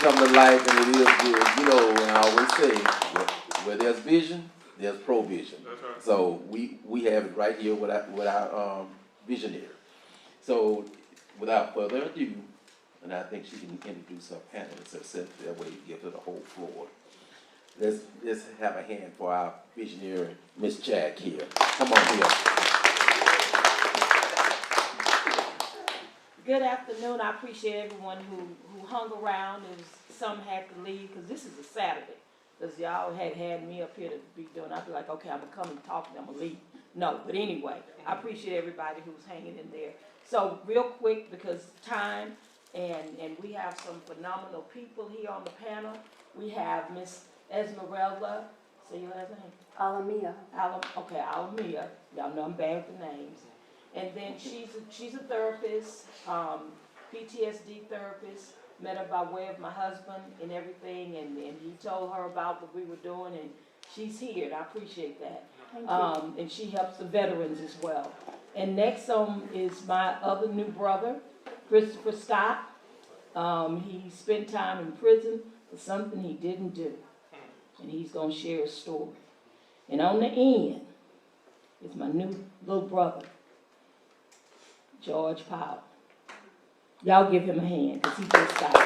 come to life, and it is good. You know, and I always say, where there's vision, there's provision. That's right. So we have it right here with our visionary. So without further ado, and I think she can introduce her panelists herself, that way you give her the whole floor. Let's have a hand for our visionary, Miss Jack here. Come on here. Good afternoon. I appreciate everyone who hung around. Some had to leave because this is a Saturday. Because y'all had me up here to be doing. I'd be like, okay, I'm going to come and talk and I'm going to leave. No, but anyway, I appreciate everybody who's hanging in there. So real quick, because time, and we have some phenomenal people here on the panel. We have Miss Esmeralda. Say your last name. Alamia. Alamia. Y'all know I'm bad with the names. And then she's a therapist, PTSD therapist. Met her by way of my husband and everything, and he told her about what we were doing, and she's here, and I appreciate that. And she helps the veterans as well. And next is my other new brother, Christopher Scott. He spent time in prison for something he didn't do, and he's going to share his story. And on the end is my new little brother, George Powell. Y'all give him a hand, because he just got here.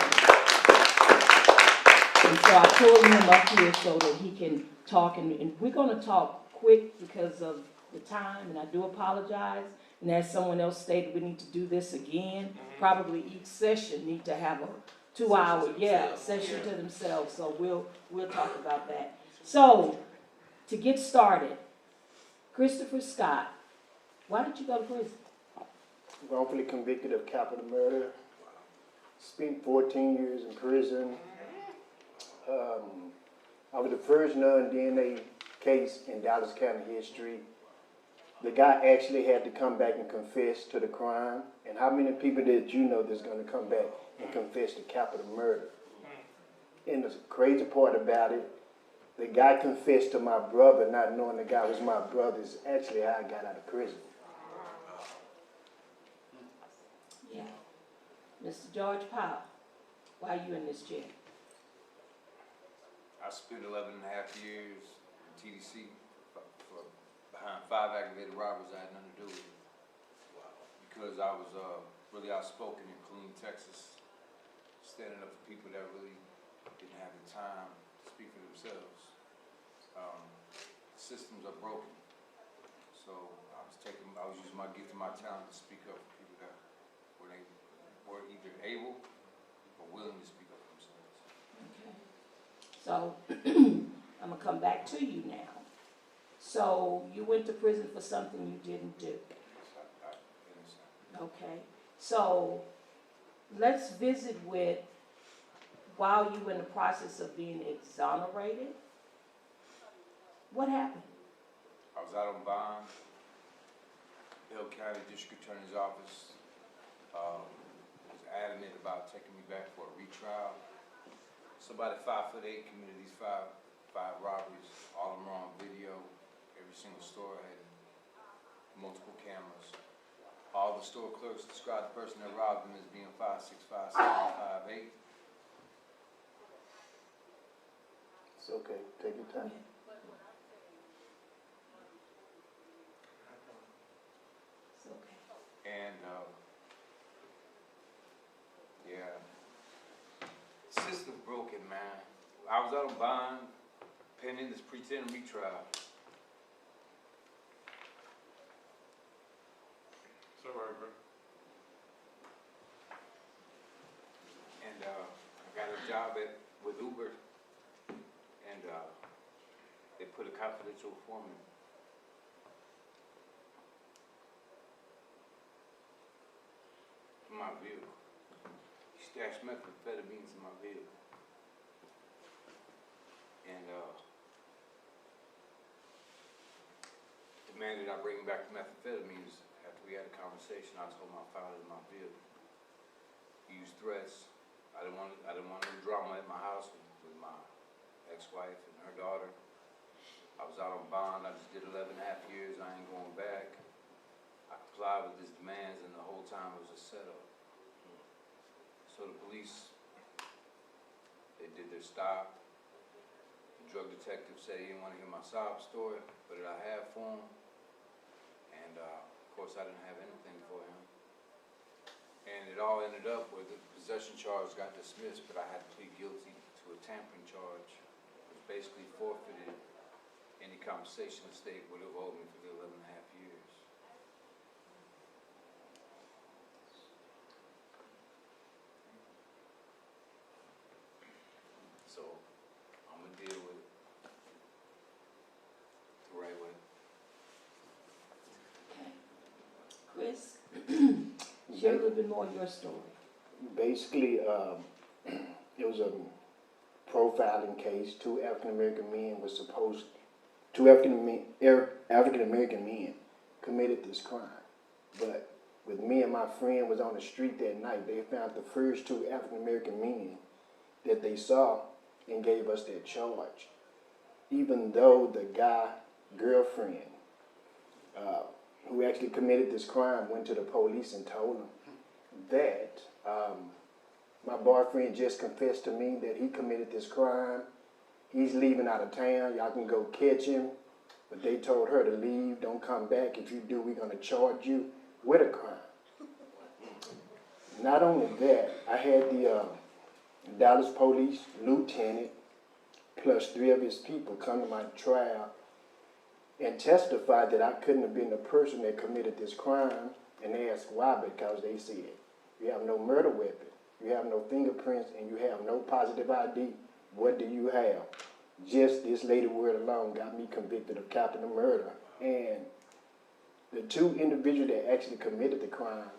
And so I pulled him up here so that he can talk, and we're going to talk quick because of the time, and I do apologize. And as someone else stated, we need to do this again. Probably each session need to have a 2-hour session to themselves. So we'll talk about that. So to get started, Christopher Scott, why did you go to prison? Wrongfully convicted of capital murder. Spent 14 years in prison. I was the first non-DNA case in Dallas County history. The guy actually had to come back and confess to the crime. And how many people did you know that's going to come back and confess to capital murder? And the crazy part about it, the guy confessed to my brother, not knowing the guy was my brother, is actually how I got out of prison. Yeah. Mr. George Powell, why are you in this jail? I spent 11 and a half years in TDC for behind 5 aggravated robberies I had nothing to do with. Because I was really outspoken in Killeen, Texas, standing up for people that really didn't have the time to speak for themselves. Systems are broken. So I was using my gift and my talent to speak up for people that were either able or willing to speak up for themselves. Okay. So I'm going to come back to you now. So you went to prison for something you didn't do. Okay. So let's visit with while you were in the process of being exonerated. What happened? I was out on bond. Hill County District Attorney's Office was adamant about taking me back for a retrial. Somebody 5'8" committed these five robberies, all of them were on video. Every single store had multiple cameras. All the store clerks described the person that robbed them as being 5'6", 5'7", 5'8". It's okay, take your time. It's okay. And system broken, man. I was out on bond, pending this pretend retrial. It's all right, bro. And I got a job with Uber, and they put a confidential informant in my vehicle. He stashed methamphetamines in my vehicle. And demanded I bring back the methamphetamines. After we had a conversation, I told him I found it in my vehicle. He used threats. I didn't want any drama at my house with my ex-wife and her daughter. I was out on bond. I just did 11 and a half years. I ain't going back. I complied with his demands, and the whole time it was a setup. So the police stop. The drug detective said he didn't want to hear my sob story, but I have for him. And of course, I didn't have anything for him. And it all ended up where the possession charge got dismissed, but I had to plead guilty to a tampering charge, which basically forfeited any compensation the state would have owed me for the 11 and a half years. So, I'm gonna deal with it the right way. Chris, share a little bit more of your story. Basically, it was a profiling case. Two African American men committed this crime. But with me and my friend was on the street that night, they found the first two African American men that they saw and gave us that charge. Even though the girlfriend, who actually committed this crime went to the police and told them that my boyfriend just confessed to me that he committed this crime. He's leaving out of town. Y'all can go catch him. But they told her to leave. Don't come back. If you do, we're going to charge you with a crime. Not only that, I had the Dallas police lieutenant plus 3 of his people come to my trial and testify that I couldn't have been the person that committed this crime. And they asked why, because they said, you have no murder weapon, you have no fingerprints, and you have no positive ID. What do you have? Just this lady word alone got me convicted of capital murder. And the 2 individuals that actually committed the crime,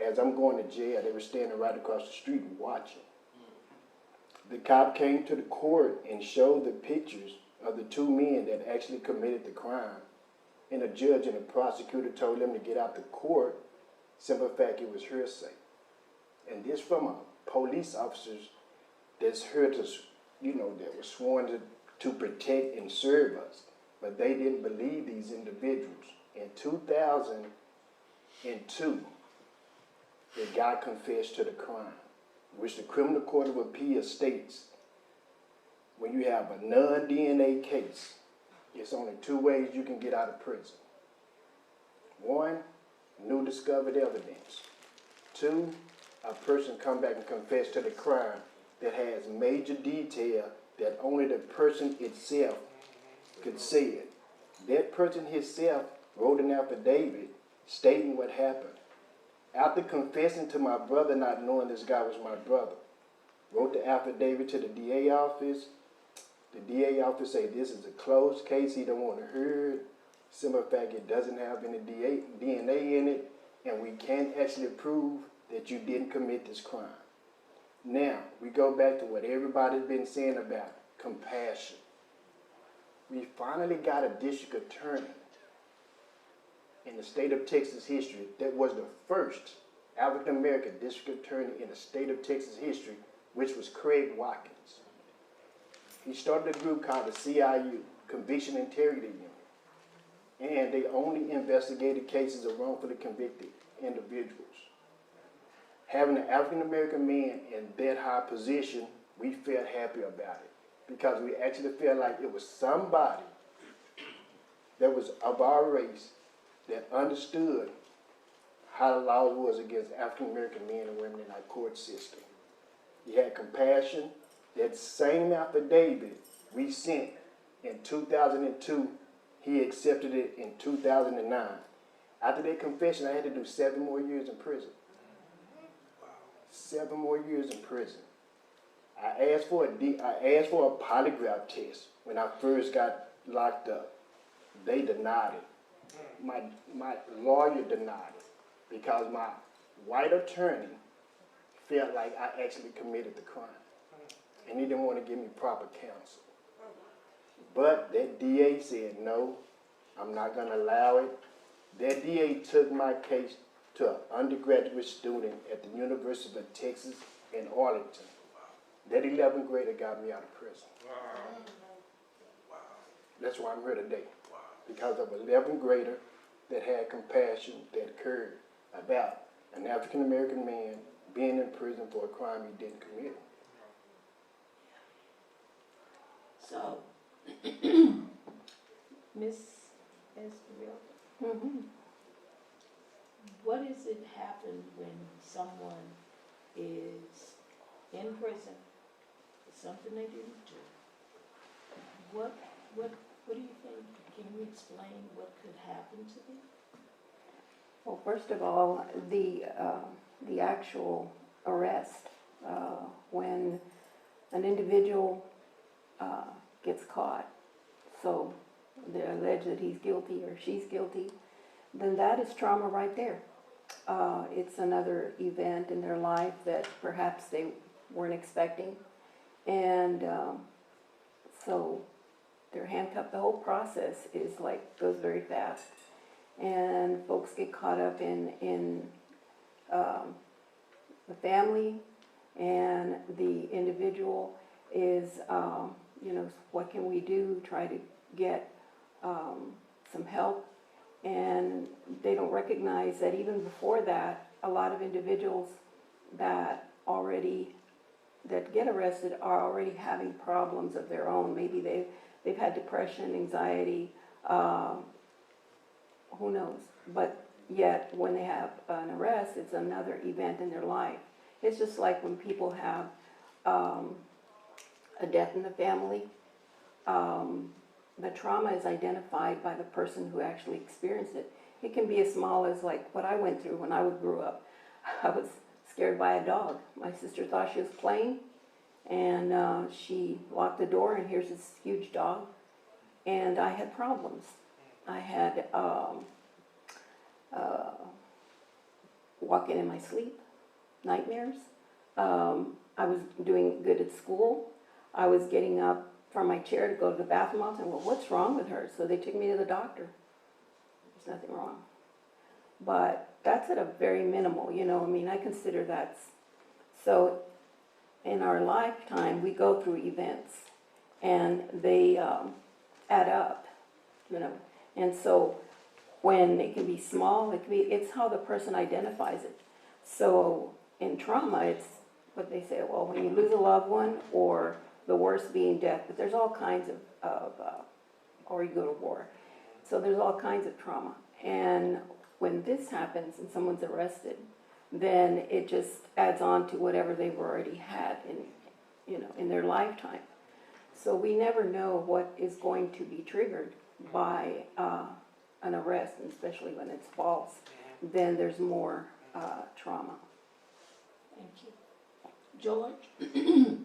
as I'm going to jail, they were standing right across the street watching. The cop came to the court and showed the pictures of the 2 men that actually committed the crime. And the judge and the prosecutor told them to get out the court. Simple fact, it was hearsay. And this from a police officers that's here to, that was sworn to protect and serve us. But they didn't believe these individuals. In 2002, the guy confessed to the crime, which the Criminal Court of Appeal states, when you have a non-DNA case, it's only 2 ways you can get out of prison. 1, new discovered evidence. 2, a person come back and confess to the crime that has major detail that only the person itself could say it. That person himself wrote an affidavit stating what happened. After confessing to my brother, not knowing this guy was my brother, wrote the affidavit to the DA office. The DA office say this is a closed case, he don't want to hear it. Simple fact, it doesn't have any DNA in it, and we can't actually prove that you didn't commit this crime. Now, we go back to what everybody's been saying about compassion. We finally got a district attorney in the state of Texas history that was the first African American district attorney in the state of Texas history, which was Craig Watkins. He started a group called the CIU, Conviction Integrity Unit, and they only investigated cases of wrongfully convicted individuals. Having an African American man in that high position, we felt happy about it because we actually felt like it was somebody that was of our race that understood how the law was against African American men and women in our court system. He had compassion. That same affidavit we sent in 2002, he accepted it in 2009. After that confession, I had to do 7 more years in prison. 7 more years in prison. I asked for a polygraph test when I first got locked up. They denied it. My lawyer denied it because my white attorney felt like I actually committed the crime. And he didn't want to give me proper counsel. But that DA said, no, I'm not going to allow it. That DA took my case to an undergraduate student at the University of Texas in Arlington. That 11th grader got me out of prison. Wow. That's why I'm here today. Wow. Because of an 11th grader that had compassion that cared about an African American man being in prison for a crime he didn't commit. Miss Esmeralda, Mm-hmm. what is it happen when someone is in prison for something they didn't do? What do you think? Can you explain what could happen to them? Well, first of all, the actual arrest, when an individual gets caught, so they allege that he's guilty or she's guilty, then that is trauma right there. It's another event in their life that perhaps they weren't expecting, and so they're handcuffed. The whole process is like, goes very fast, and folks get caught up in the family, and the individual is, what can we do? Try to get some help, and they don't recognize that even before that, a lot of individuals that get arrested are already having problems of their own. Maybe they've had depression, anxiety, who knows? But yet, when they have an arrest, it's another event in their life. It's just like when people have a death in the family. The trauma is identified by the person who actually experienced it. It can be as small as like what I went through when I grew up. I was scared by a dog. My sister thought she was playing, and she locked the door, and here's this huge dog. And I had problems. I had walking in my sleep, nightmares. I was doing good at school. I was getting up from my chair to go to the bathroom. I was saying, well, what's wrong with her? So they took me to the doctor. There's nothing wrong. But that's at a very minimal, I consider that's, so in our lifetime, we go through events, and they add up, and so when it can be small, it's how the person identifies it. So in trauma, it's what they say, well, when you lose a loved one, or the worst being death, but there's all kinds of or you go to war. So there's all kinds of trauma. And when this happens and someone's arrested, then it just adds on to whatever they've already had in their lifetime. So we never know what is going to be triggered by an arrest, and especially when it's false. Then there's more trauma. Thank you. George,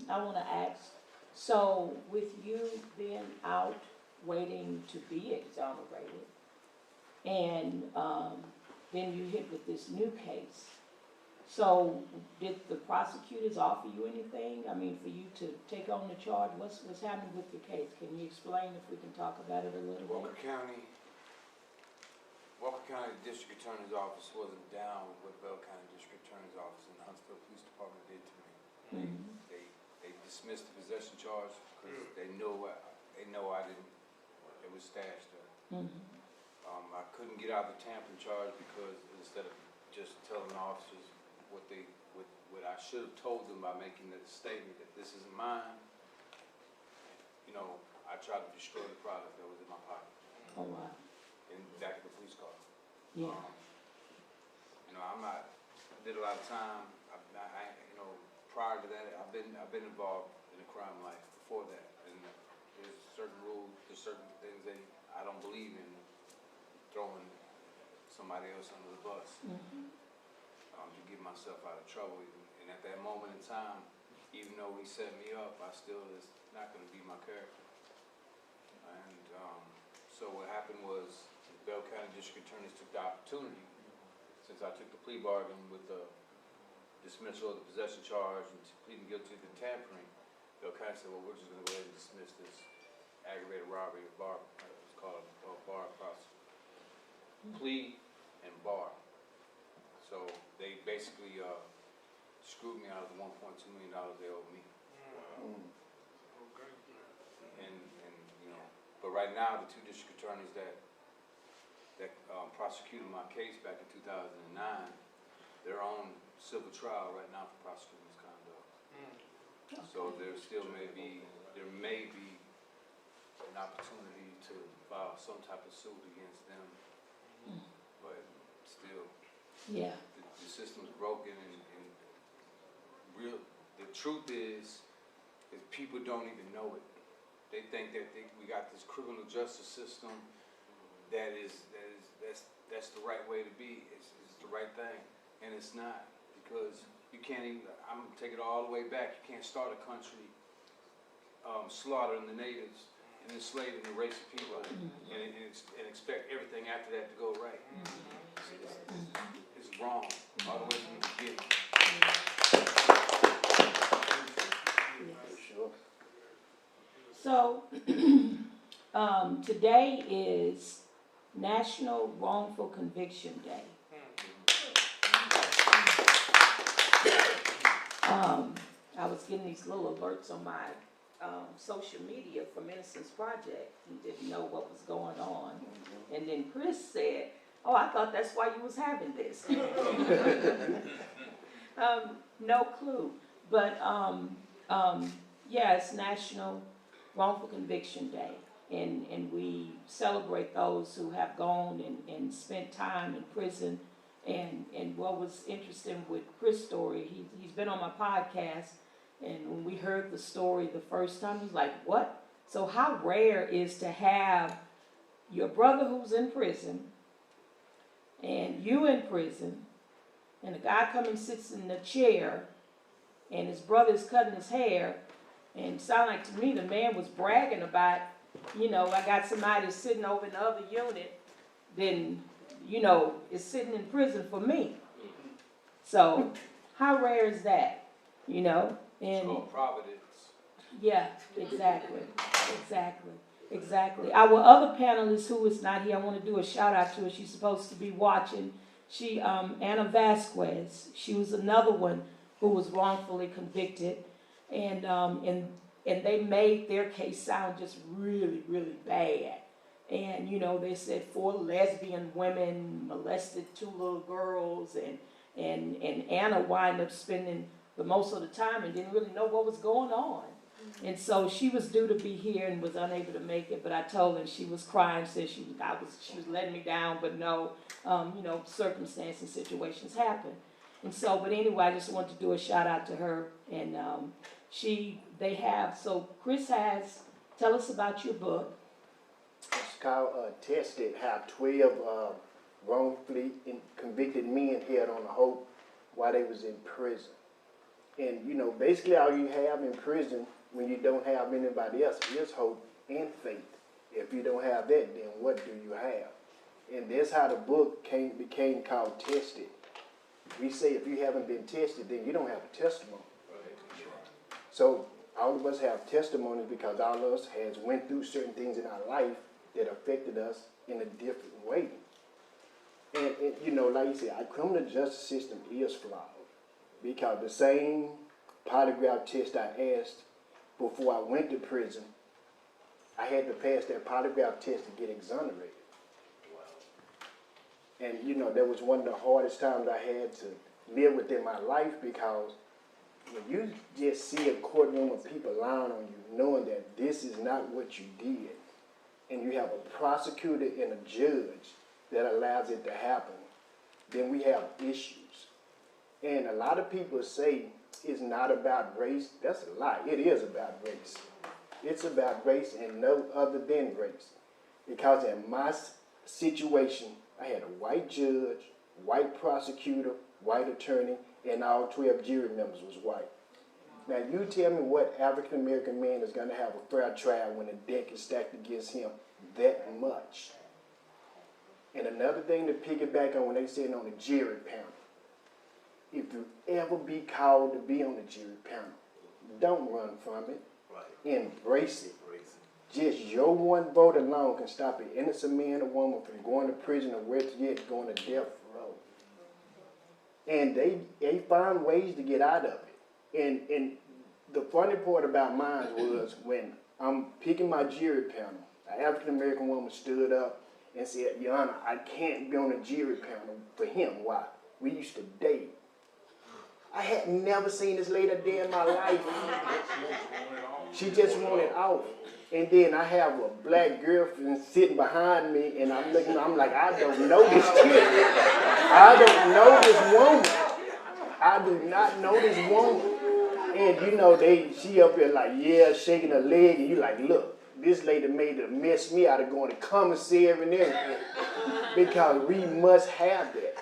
I want to ask, so with you being out waiting to be exonerated, and then you hit with this new case, so did the prosecutors offer you anything? For you to take on the charge? What's happening with your case? Can you explain, if we can talk about it a little bit? Walker County District Attorney's Office wasn't down with what Bell County District Attorney's Office and the Huntsville Police Department did to me. They dismissed the possession charge because they know I didn't. It was stashed there. I couldn't get out the tampering charge because instead of just telling the officers what I should have told them by making the statement that this isn't mine, I tried to destroy the product that was in my pocket. Oh, wow. In the back of the police car. Yeah. I did a lot of time. Prior to that, I've been involved in a crime life before that, and there's certain rules, there's certain things that I don't believe in throwing somebody else under the bus to get myself out of trouble. And at that moment in time, even though he set me up, I still is not going to be my character. And so what happened was the Bell County District Attorneys took the opportunity, since I took the plea bargain with the dismissal of the possession charge and pleading guilty to the tampering, Bell County said, well, we're just going to go ahead and dismiss this aggravated robbery of bar. It's called a bar process. Plea and bar. So they basically screwed me out of the $1.2 million they owed me. But right now, the two district attorneys that prosecuted my case back in 2009, they're on civil trial right now for prosecuting misconduct. So there may be an opportunity to file some type of suit against them, but still, Yeah. the system's broken and the truth is people don't even know it. They think that we got this criminal justice system that's the right way to be. It's the right thing, and it's not, because you can't even. I'm gonna take it all the way back. You can't start a country slaughtering the natives and enslaving the race of people, and expect everything after that to go right. It's wrong all the way from the beginning. Sure. So, today is National Wrongful Conviction Day. I was getting these little alerts on my social media from Innocence Project. He didn't know what was going on. And then Chris said, "Oh, I thought that's why you was having this." No clue. But yeah, it's National Wrongful Conviction Day. And we celebrate those who have gone and spent time in prison. And what was interesting with Chris' story, he's been on my podcast, and when we heard the story the first time, he was like, what? So how rare is to have your brother who's in prison, and you in prison, and the guy comes and sits in the chair, and his brother's cutting his hair, and it sounded like to me the man was bragging about, I got somebody sitting over in the other unit, then, is sitting in prison for me. So, how rare is that, It's called Providence. Yeah, exactly. Our other panelist who is not here, I want to do a shout out to her. She's supposed to be watching. She, Anna Vasquez, she was another one who was wrongfully convicted. And they made their case sound just really, really bad. And, they said 4 lesbian women molested 2 little girls, and Anna wound up spending the most of the time and didn't really know what was going on. And so she was due to be here and was unable to make it, but I told her, she was crying, said she was letting me down, but no, circumstances and situations happen. And so, but anyway, I just wanted to do a shout out to her. And so Chris tell us about your book. It's called Tested, how 12 wrongfully convicted men held on hope while they was in prison. And, basically all you have in prison when you don't have anybody else is hope and faith. If you don't have that, then what do you have? And that's how the book became called Tested. We say if you haven't been tested, then you don't have a testimony. So all of us have testimonies because all of us has went through certain things in our life that affected us in a different way. And like you said, our criminal justice system is flawed because the same polygraph test I asked before I went to prison, I had to pass that polygraph test to get exonerated. And, that was one of the hardest times I had to live within my life because when you just see a courtroom of people lying on you, knowing that this is not what you did, and you have a prosecutor and a judge that allows it to happen, then we have issues. And a lot of people say it's not about race. That's a lie. It is about race. It's about race and no other than race. Because in my situation, I had a white judge, white prosecutor, white attorney, and all 12 jury members was white. Now you tell me what African American man is going to have a fair trial when the deck is stacked against him that much. And another thing to piggyback on when they said on the jury panel, if you ever be called to be on the jury panel, don't run from it. Right. Embrace it. Just your one vote alone can stop an innocent man or woman from going to prison or worse yet, going to death row. And they find ways to get out of it. And the funny part about mine was when I'm picking my jury panel, an African American woman stood up and said, Your Honor, I can't be on the jury panel for him. Why? We used to date. I had never seen this lady a day in my life. She just wanted off. And then I have a black girlfriend sitting behind me, and I'm looking, I'm like, I don't know this chick. I don't know this woman. I do not know this woman. And you know, she up there like, yeah, shaking her leg, and you like, look, this lady made it mess me out of going to commissary and everything. Because we must have that.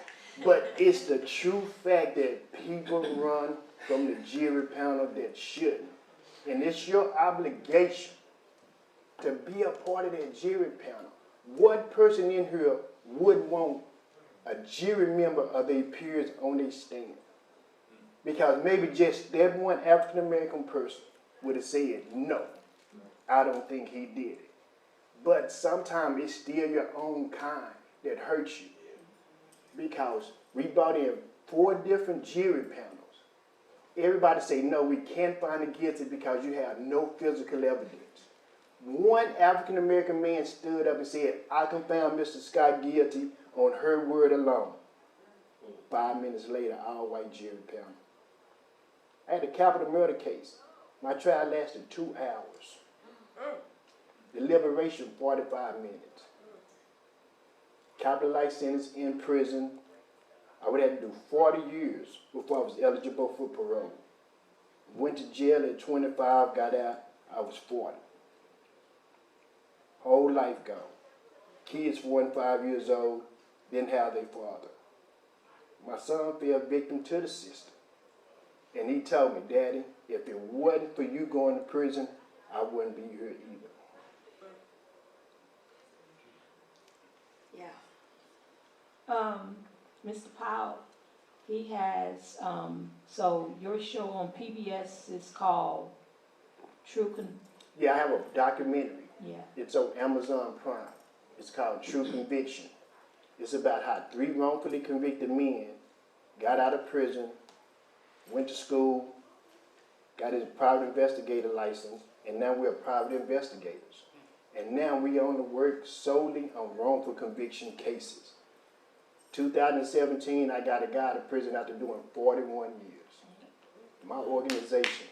But it's the true fact that people run from the jury panel that shouldn't. And it's your obligation to be a part of that jury panel. What person in here would want a jury member of their peers on their stand? Because maybe just that one African American person would have said, no, I don't think he did it. But sometimes it's still your own kind that hurts you. Because we brought in 4 different jury panels. Everybody say, no, we can't find the guilty because you have no physical evidence. One African American man stood up and said, I can find Mr. Scott guilty on her word alone. 5 minutes later, all white jury panel. I had a capital murder case. My trial lasted 2 hours. Deliberation, 45 minutes. Capital life sentence in prison. I would have to do 40 years before I was eligible for parole. Went to jail at 25, got out, I was 40. Whole life gone. Kids 4 and 5 years old, didn't have their father. My son fell victim to the system. And he told me, Daddy, if it wasn't for you going to prison, I wouldn't be here either. Yeah. Mr. Powell, he has, so your show on PBS is called Yeah, I have a documentary. Yeah. It's on Amazon Prime. It's called True Conviction. It's about how 3 wrongfully convicted men got out of prison, went to school, got his private investigator license, and now we're private investigators. And now we only work solely on wrongful conviction cases. 2017, I got a guy out of prison after doing 41 years. My organization,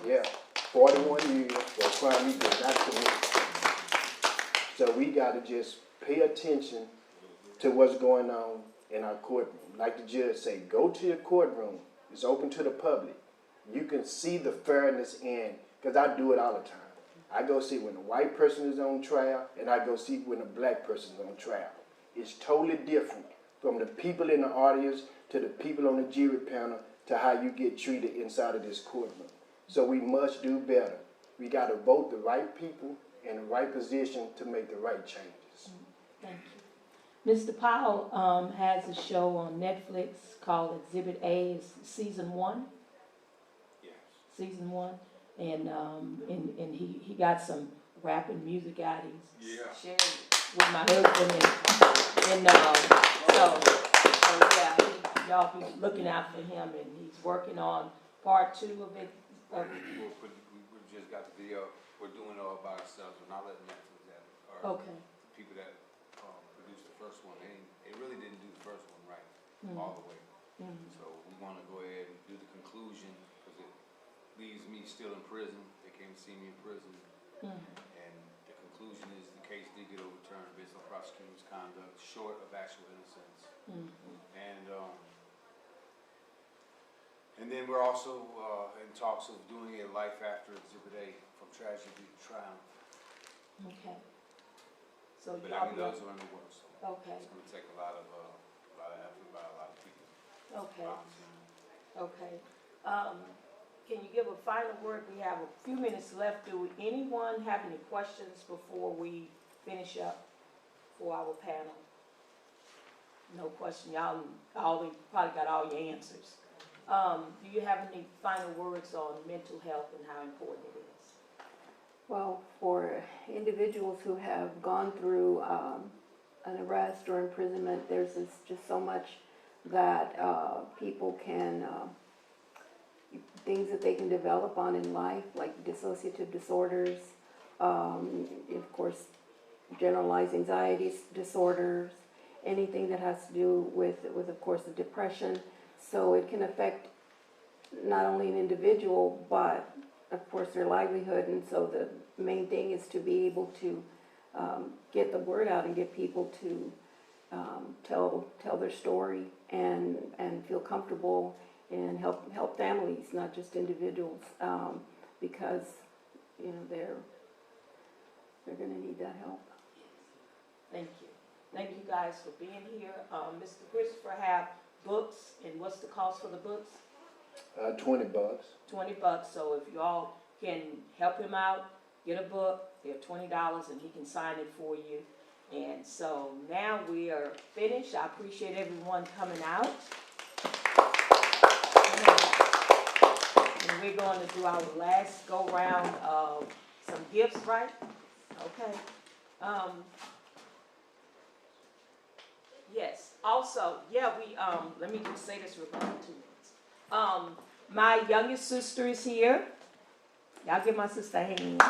yeah, 41 years for a crime he did not commit. So we got to just pay attention to what's going on in our courtroom. Like the judge say, go to your courtroom. It's open to the public. You can see the fairness in, because I do it all the time. I go see when a white person is on trial, and I go see when a black person is on trial. It's totally different from the people in the audience to the people on the jury panel to how you get treated inside of this courtroom. So we must do better. We got to vote the right people in the right position to make the right changes. Thank you. Mr. Powell has a show on Netflix called Exhibit A. It's season 1. Yes. Season 1, and he got some rap and music out. He's sharing with my husband, and so yeah, y'all be looking out for him, and he's working on part 2 of it. We just got the video. We're doing it all by ourselves. We're not letting Netflix have it. Or Okay. the people that produced the first one, they really didn't do the first one right all the way. So we want to go ahead and do the conclusion because it leaves me still in prison. They came to see me in prison. And the conclusion is the case did get overturned based on prosecutor's conduct short of actual innocence. And then we're also in talks of doing a life after Exhibit A, from tragedy to triumph. Okay. So But I mean, those are in the works. So okay. it's going to take a lot of effort by a lot of people. Okay. Okay. Can you give a final word? We have a few minutes left. Do anyone have any questions before we finish up for our panel? No question. Y'all probably got all your answers. Do you have any final words on mental health and how important it is? Well, for individuals who have gone through an arrest or imprisonment, there's just so much that people can, things that they can develop on in life, like dissociative disorders, of course, generalized anxiety disorders, anything that has to do with of course, the depression. So it can affect not only an individual, but of course, their livelihood, and so the main thing is to be able to get the word out and get people to tell their story and feel comfortable and help families, not just individuals, because you know they're going to need that help. Thank you. Thank you guys for being here. Mr. Christopher have books, and what's the cost for the books? $20. $20. So if you all can help him out, get a book, they're $20, and he can sign it for you. And so now we are finished. I appreciate everyone coming out. And we're going to do our last go round of some gifts, right? Okay. Yes. Also, yeah, let me just say this real quick, 2 minutes. My youngest sister is here. Y'all give my sister a hand.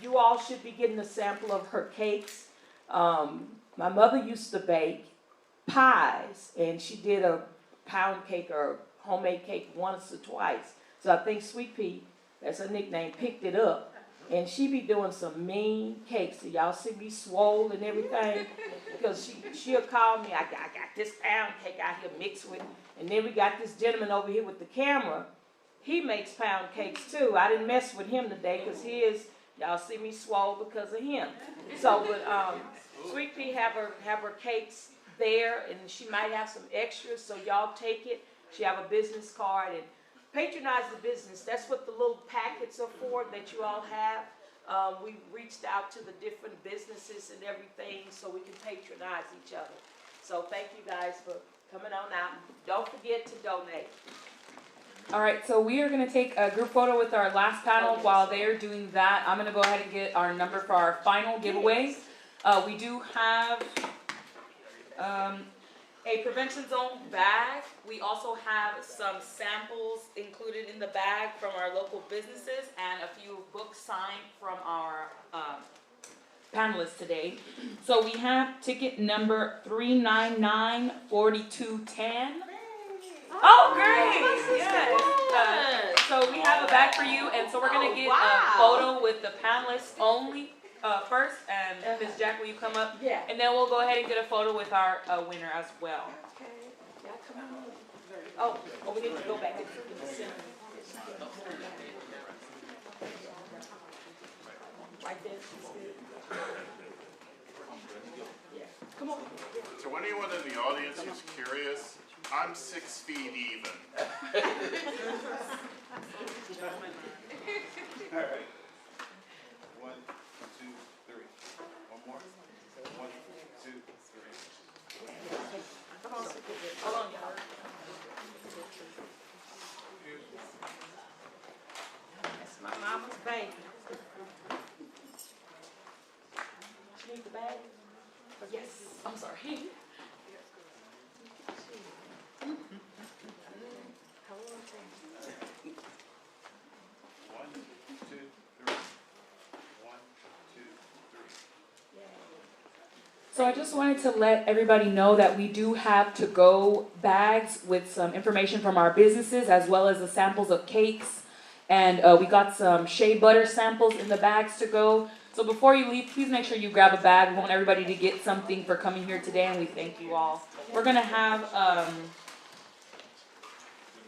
You all should be getting a sample of her cakes. My mother used to bake pies, and she did a pound cake or homemade cake once or twice. So I think Sweet Pea, that's her nickname, picked it up. And she be doing some mean cakes. So y'all see me swole and everything? Because she'll call me, I got this pound cake out here mixed with, and then we got this gentleman over here with the camera. He makes pound cakes too. I didn't mess with him today because y'all see me swole because of him. So, but Sweet Pea have her cakes there, and she might have some extras, so y'all take it. She have a business card, and patronize the business. That's what the little packets are for that you all have. We reached out to the different businesses and everything so we can patronize each other. So thank you guys for coming on out. Don't forget to donate. All right, so we are going to take a group photo with our last panel. While they're doing that, I'm going to go ahead and get our number for our final giveaway. We do have a prevention zone bag. We also have some samples included in the bag from our local businesses and a few books signed from our panelists today. So we have ticket number 399-4210. Oh, great! Yes. So we have a bag for you, and so we're gonna get a photo with the panelists only first. And Ms. Jack, will you come up? Yeah. And then we'll go ahead and get a photo with our winner as well. Okay. Y'all come on. Oh, we need to go back in the center. Right there. Yeah. Come on. To anyone in the audience who's curious, I'm 6 feet even. All right. 1, 2, 3. One more. 1, 2, 3. Come on. Hold on, y'all. That's my mama's baby. She needs the bag? Yes. I'm sorry. 1, 2, 3. 1, 2, 3. So I just wanted to let everybody know that we do have to-go bags with some information from our businesses as well as the samples of cakes. And we got some shea butter samples in the bags to go. So before you leave, please make sure you grab a bag. We want everybody to get something for coming here today, and we thank you all. We're going to have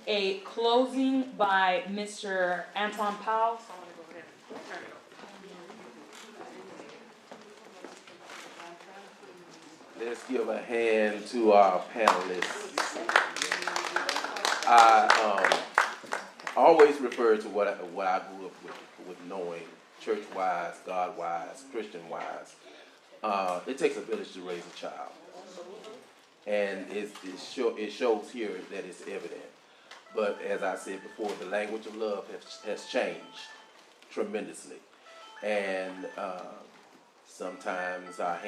a closing by Mr. Antoine Powell. So I'm going to go ahead and turn it over. Let's give a hand to our panelists. I always refer to what I grew up with knowing, church-wise, God-wise, Christian-wise. It takes a village to raise a child. And it shows here that it's evident. But as I said before, the language of love has changed tremendously. And sometimes our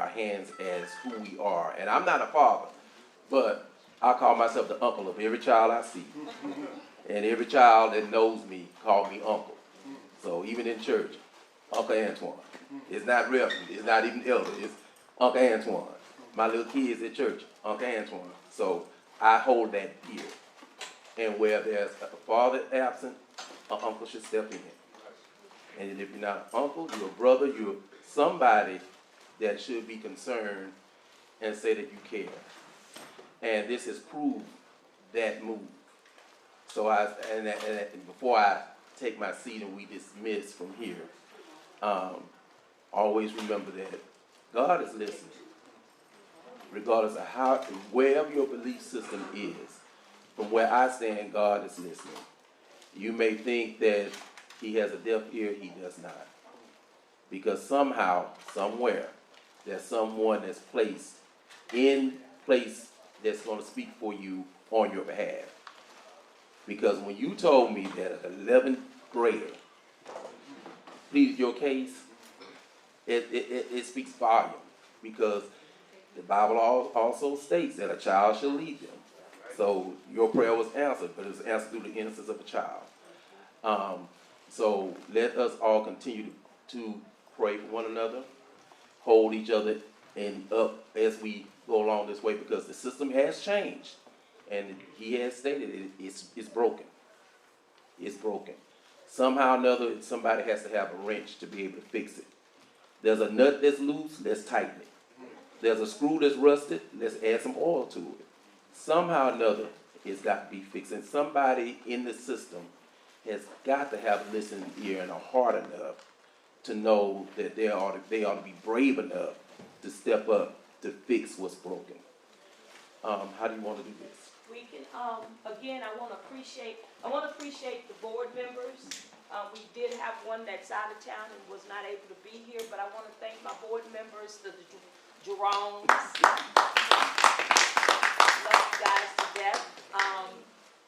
hands as who we are. And I'm not a father, but I call myself the uncle of every child I see. And every child that knows me calls me uncle. So even in church, Uncle Antoine. It's not Reverend, it's not even elder, it's Uncle Antoine. My little kids at church, Uncle Antoine. So I hold that dear. And where there's a father absent, an uncle should step in. And if you're not an uncle, you're a brother, you're somebody that should be concerned and say that you care. And this has proved that move. So and before I take my seat and we dismiss from here, always remember that God is listening. Regardless of wherever your belief system is, from where I stand, God is listening. You may think that he has a deaf ear, he does not. Because somehow, somewhere, there's someone that's placed in place that's going to speak for you on your behalf. Because when you told me that an 11th grader pleaded your case, it speaks volume. Because the Bible also states that a child shall lead them. So your prayer was answered, but it was answered through the innocence of a child. So let us all continue to pray for one another, hold each other up as we go along this way, because the system has changed. And he has stated it's broken. It's broken. Somehow or another, somebody has to have a wrench to be able to fix it. There's a nut that's loose, let's tighten it. There's a screw that's rusted, let's add some oil to it. Somehow or another, it's got to be fixed. And somebody in the system has got to have a listening ear and a heart enough to know that they ought to be brave enough to step up to fix what's broken. How do you want to do this? We can, again, I want to appreciate the board members. We did have one that's out of town and was not able to be here, but I want to thank my board members, the Jeromes. Love you guys to death.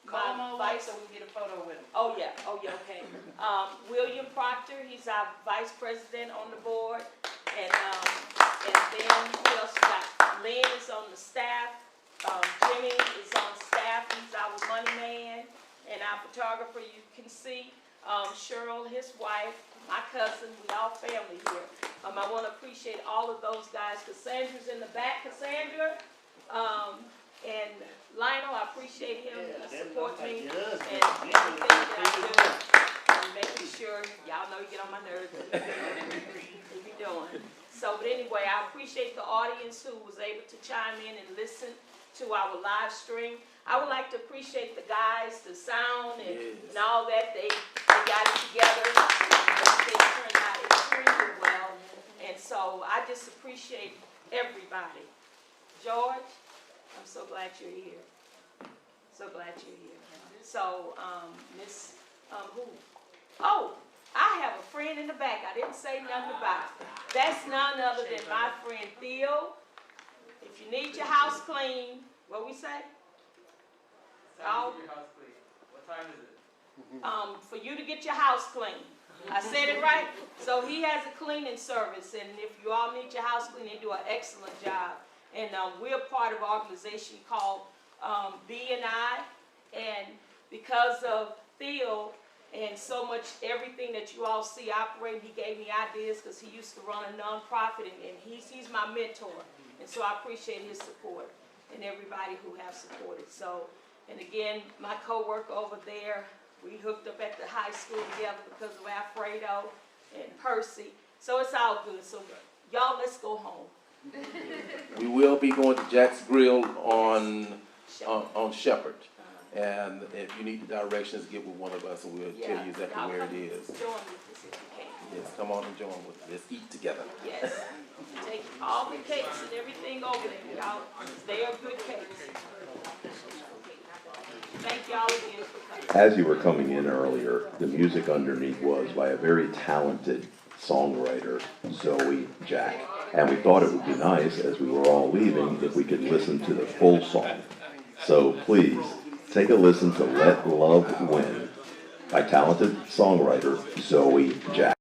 Call him My on vice, so we can get a photo with him. oh yeah, okay. William Proctor, he's our vice president on the board. And then who else we got? Lynn is on the staff. Jimmy is on staff, he's our money man. And our photographer, you can see, Cheryl, his wife, my cousin, we all family here. I want to appreciate all of those guys. Cassandra's in the back, Cassandra. And Lionel, I appreciate him, he supports me and everything that I do. And making sure, y'all know you get on my nerves. What you doing? So, but anyway, I appreciate the audience who was able to chime in and listen to our live stream. I would like to appreciate the guys, the sound and all that. They got it together. They turned out extremely well. And so I just appreciate everybody. George, I'm so glad you're here. So glad you're here. So, Miss, who? Oh, I have a friend in the back. I didn't say nothing about it. That's none other than my friend Theo. If you need your house clean, what we say? Oh, What time is it? for you to get your house clean. I said it right? So he has a cleaning service, and if you all need your house clean, they do an excellent job. And we're part of an organization called B&I, and because of Theo and so much everything that you all see operating, he gave me ideas because he used to run a nonprofit, and he's my mentor. And so I appreciate his support and everybody who have supported. So, and again, my co-worker over there, we hooked up at the high school together because of Alfredo and Percy. So it's all good. So y'all, let's go home. We will be going to Jack's Grill on Shepherd. And if you need the directions, get with one of us and we'll tell you exactly where it is. Join with us if you can. Yes, come on and join with us. Let's eat together. Yes. Take all the cakes and everything over there, y'all. They are good cakes. Thank y'all again for coming. As you were coming in earlier, the music underneath was by a very talented songwriter, Zoe Jack. And we thought it would be nice, as we were all leaving, if we could listen to the full song. So please, take a listen to Let Love Win by talented songwriter Zoe Jack.